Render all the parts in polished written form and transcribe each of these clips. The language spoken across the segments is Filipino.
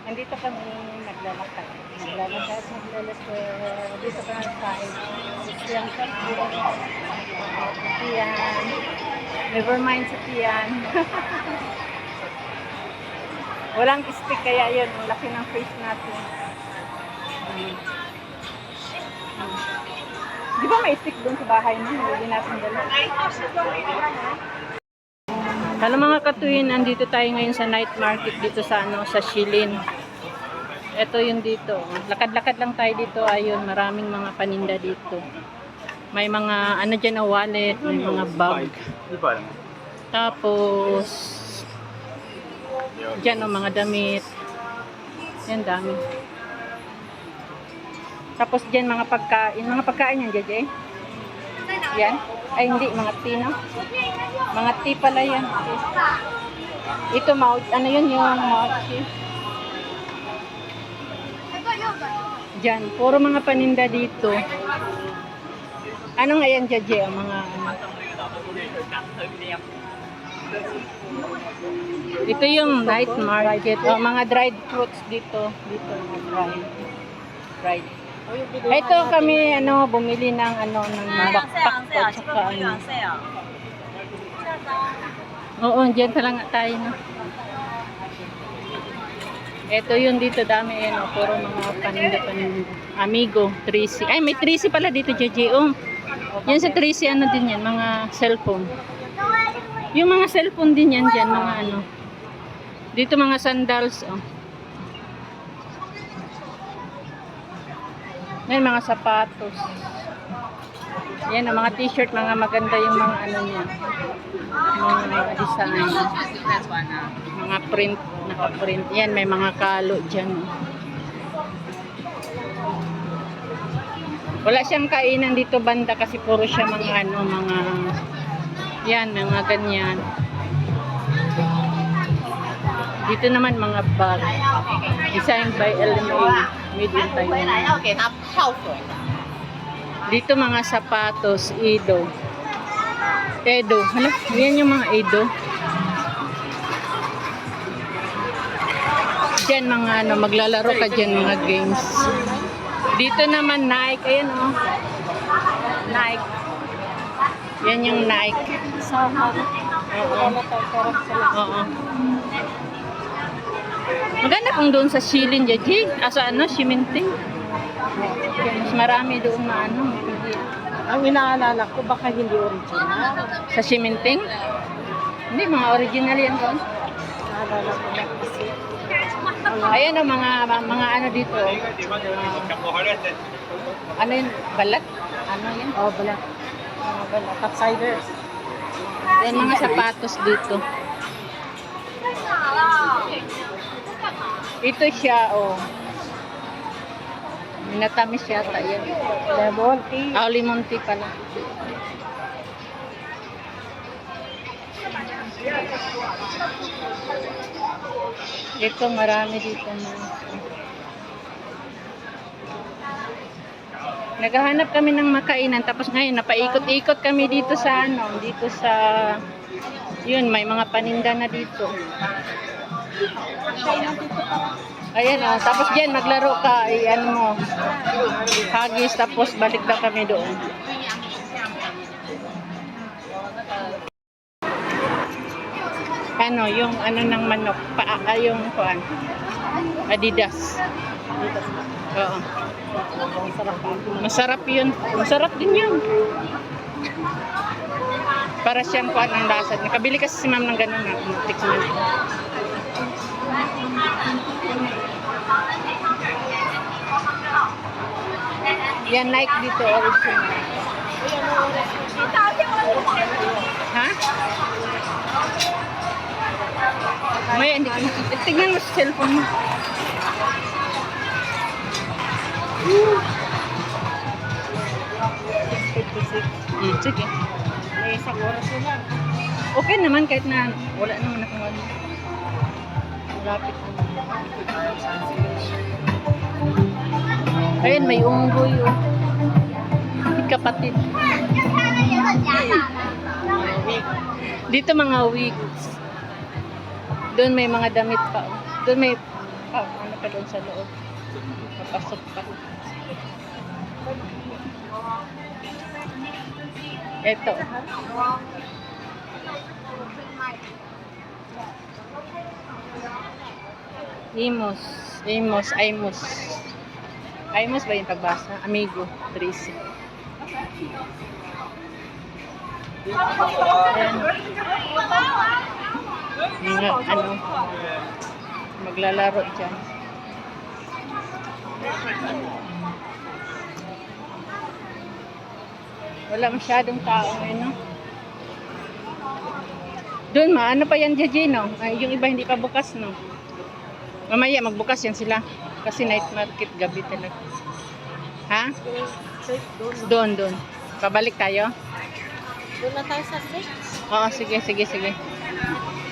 Nandito kami naglalakad. Dito kami sa Tiyan. Tiyan. Never mind sa Tiyan. Walang stick kaya yun. Ang laki ng face natin. Di ba may stick doon sa bahay mo? Hindi natin dala. Hello mga katuwin, andito tayo ngayon sa night market dito sa sa Shilin. Ito yung dito. Lakad-lakad lang tayo dito. Ayun, maraming mga paninda dito. May mga dyan na wallet, may mga bag. Tapos dyan mga damit. Yan dami. Tapos dyan mga pagkain. Mga pagkain yan, Jeje. Yan. Ay hindi, mga tea, no? Mga tea pala yan. Ito, ano yun yung mochi? Diyan, puro mga paninda dito. Ano nga yan, Jeje? Ang mga Ito yung night market. O, mga dried fruits dito. Dito, dried. Ito kami bumili ng ng backpack at saka Oo, diyan pa lang tayo na. Ito yung dito dami puro mga paninda. Amigo, 3C. Ay, may 3C pala dito, JJ. Yan sa 3C din yan, mga cellphone. Yung mga cellphone din yan diyan, mga Dito mga sandals, Yan, mga sapatos. Yan, mga t-shirt, mga maganda yung mga niya. Mga design. Mga print, naka-print. Yan, may mga kalo dyan. Wala siyang kainan dito banda kasi puro siya mga mga yan, mga ganyan. Dito naman mga bag. Designed by LMA. Made in Taiwan. Dito mga sapatos, Edo. Hala, yan yung mga Edo. Diyan mga maglalaro ka dyan mga games. Dito naman Nike, ayan Nike. Yan yung Nike. Oo. Maganda kung doon sa Shilin, Jaji. Asa Shiminting. Mas marami doon na Ang inaalala ko, baka hindi original. Sa Shiminting? Hindi, mga original yan doon. Naalala ko na kasi. Ayan mga dito. Ano yun? Balat? Ano yun? Balat. Mga balat. Topsiders. Then mga sapatos dito. Ito siya, Minatamis yata yan. Lemon tea. Lemon tea pala. Ito marami dito na. Naghahanap kami ng makainan tapos ngayon napaikot-ikot kami dito sa yun, may mga paninda na dito. Ayan tapos diyan maglaro ka, hagis tapos balik na kami doon. Yung ng manok, yung Adidas. Oo. Masarap yun. Masarap din yun. Para siyang ang lasa. Nakabili kasi si ma'am ng ganun tikman. Yan, Nike dito, original. Ha? May hindi ko nakita. Tignan mo sa cellphone mo. Sige. May isang oras lang. Okay naman kahit na wala naman akong malapit naman. Ayun, may unggoy kapatid. Dito mga wigs. Doon may mga damit pa. Doon may pa. Ano pa doon sa loob? Papasok pa. Ito. Imos. Imos ba yung pagbasa? Amigo, Tracy. Ayan. Mga ano, maglalaro dyan. Wala masyadong tao ngayon, no? Doon, ano pa yan, Jaji, no? Ay, yung iba hindi pa bukas, no? Mamaya, magbukas yan sila. Kasi night market, gabi talaga. Ha? Doon. Pabalik tayo? Doon na tayo sa 6. Oo, sige.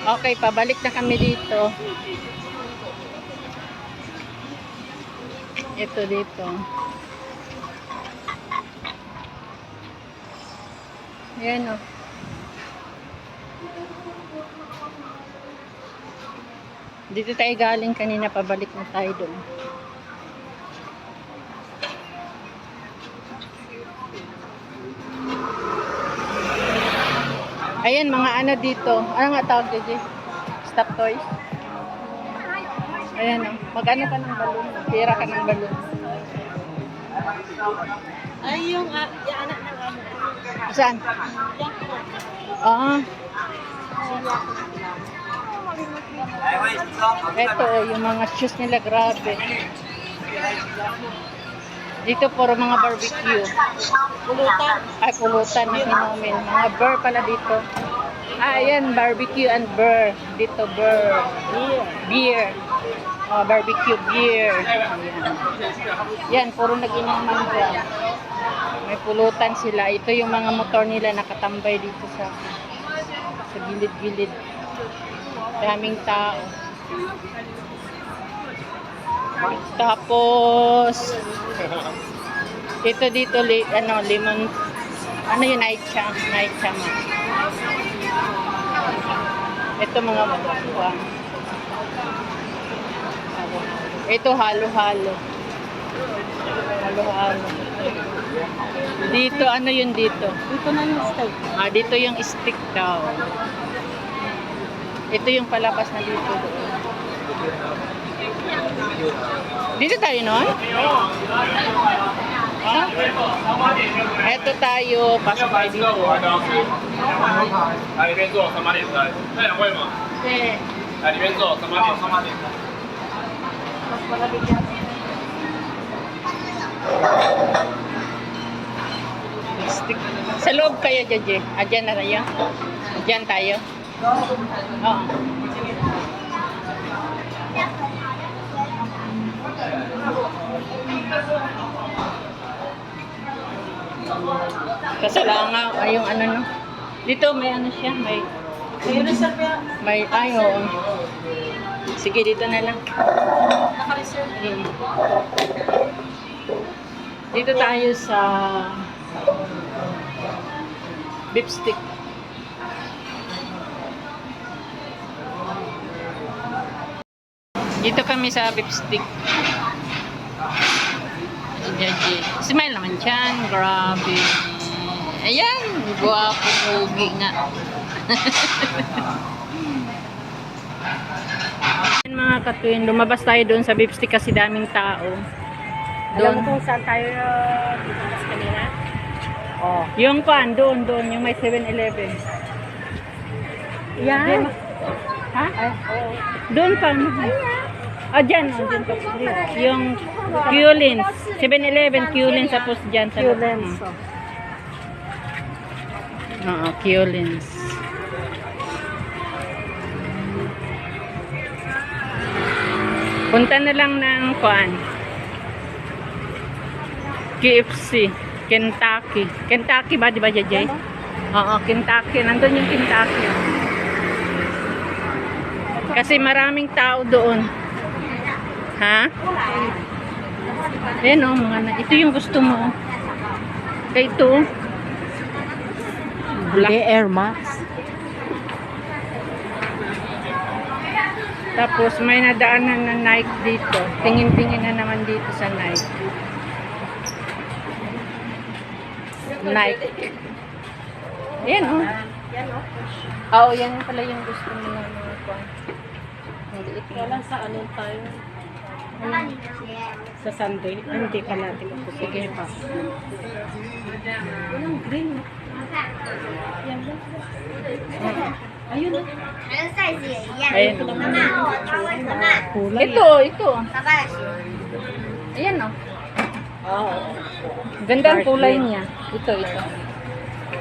Okay, pabalik na kami dito. Ito dito. Ayan o. Dito tayo galing kanina, pabalik na tayo doon. Ayan, mga ano dito. Ano nga tawag dito? Stop toys. Ayan o. Mag-ano ka ng balon. Pira ka ng balon. Ay, yung anak ng amo. Saan? Ah. Ito, yung mga shoes nila, grabe. Dito, puro mga barbecue. Pulutan. Ay, pulutan na hinomin. Mga burr pala dito. Ayan, barbecue and burr. Dito, burr. Beer. Barbecue beer. Ayan. Yan, puro nag-inuman dyan. May pulutan sila. Ito yung mga motor nila nakatambay dito sa gilid-gilid. Daming tao. Tapos ito dito lemon, ano yung night chama. Ito mga buwan. Ito halo-halo. Dito, ano yun dito? Dito na yung steak. Dito yung stick daw. Ito yung palabas na dito doon. Dito tayo noon? Ito tayo, pasok tayo dito. 来里面坐3点餐，那2位吗？来里面坐3点餐。 Stick. Sa loob kayo, Jaji. Diyan na tayo. Diyan tayo. Oo. Kasi lang nga, yung ano no. Dito may ano siya, may oo. Sige, dito na lang. Naka-reserve. Dito tayo sa beef stick. Dito kami sa beef stick. Jaji. Smile naman dyan. Grabe. Ayan. Guwapo. Pugi nga. Mga katuwin, lumabas tayo doon sa beef stick kasi daming tao. Alam mo kung saan tayo bukas kanina? Oh. Yung pan, doon, yung may 7-Eleven. Yan. Ha? Oo. Doon pa. Dyan, dyan pa. Yung Qlins. 7-Eleven, Qlins, tapos dyan. Qlins. Oo, Qlins. Punta na lang ng kuan. KFC. Kentucky. Kentucky ba, di ba, Jay? Oo, Kentucky. Nandun yung Kentucky. Kasi maraming tao doon. Ha? Ayan o, mga na. Ito yung gusto mo. Kaya ito. Black Air Max. Tapos may nadaanan na Nike dito. Tingin-tingin na naman dito sa Nike. Nike. Ayan oh. Yan o. Oo, yan pala yung gusto mo na mga kwan. Hindi ito. Wala sa ano tayo. Sa Sunday. Hindi pa natin ako. Sige pa. Walang green. Yan lang. Ayun na. Ayan. Kulay. Ito. Ayan oh. Oo. Ganda ang kulay niya. Ito.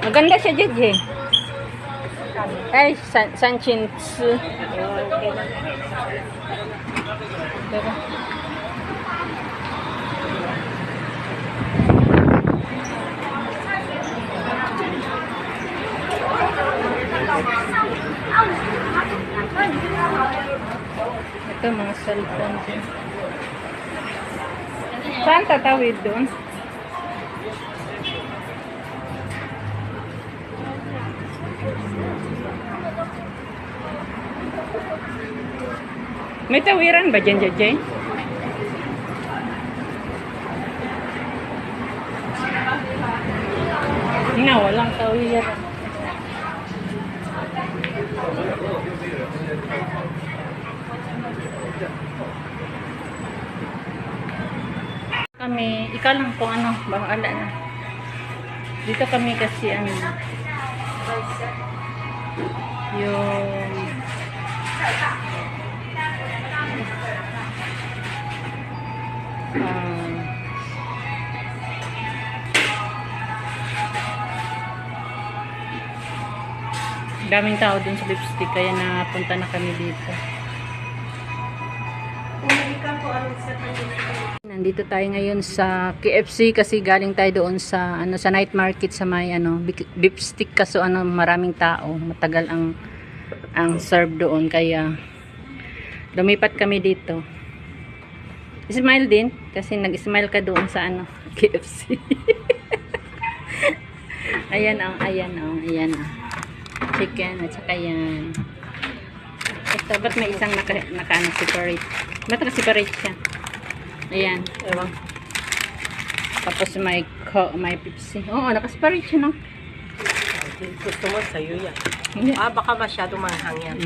Maganda siya, Jeje. Ay, Sanchinsu. Pero, ito mga cellphone din. Saan tatawid doon? May tawiran ba dyan, Jay? Nga, walang tawiran. Kami, ikaw lang kung ano, bahala na. Dito kami kasi ano, yung daming tao dun sa lipstick kaya napunta na kami dito. Nandito tayo ngayon sa KFC kasi galing tayo doon sa ano sa night market sa may ano beef stick kaso ano maraming tao, matagal ang serve doon kaya lumipat kami dito. Smile din kasi nag-smile ka doon sa ano KFC. ayan oh. Chicken at saka yan. Ito, ba't may isang naka-separate? Ba't naka-separate siya? Ayan. Ewan. Tapos may Pepsi. Oo, naka-separate siya, no? Gusto mo sa'yo yan. Hindi. Baka masyado manghang yan.